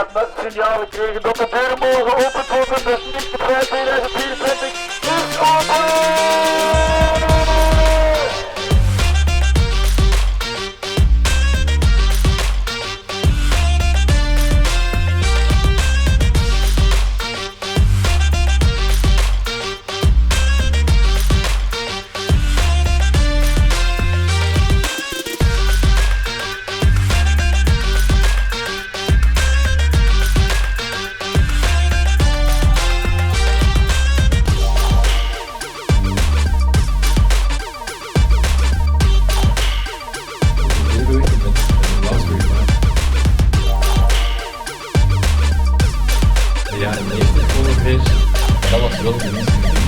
heb net het signaal gekregen dat de deuren mogen geopend worden, dus niet de 2024 is open! Ja, en de eerste oorlog is, dat was wel de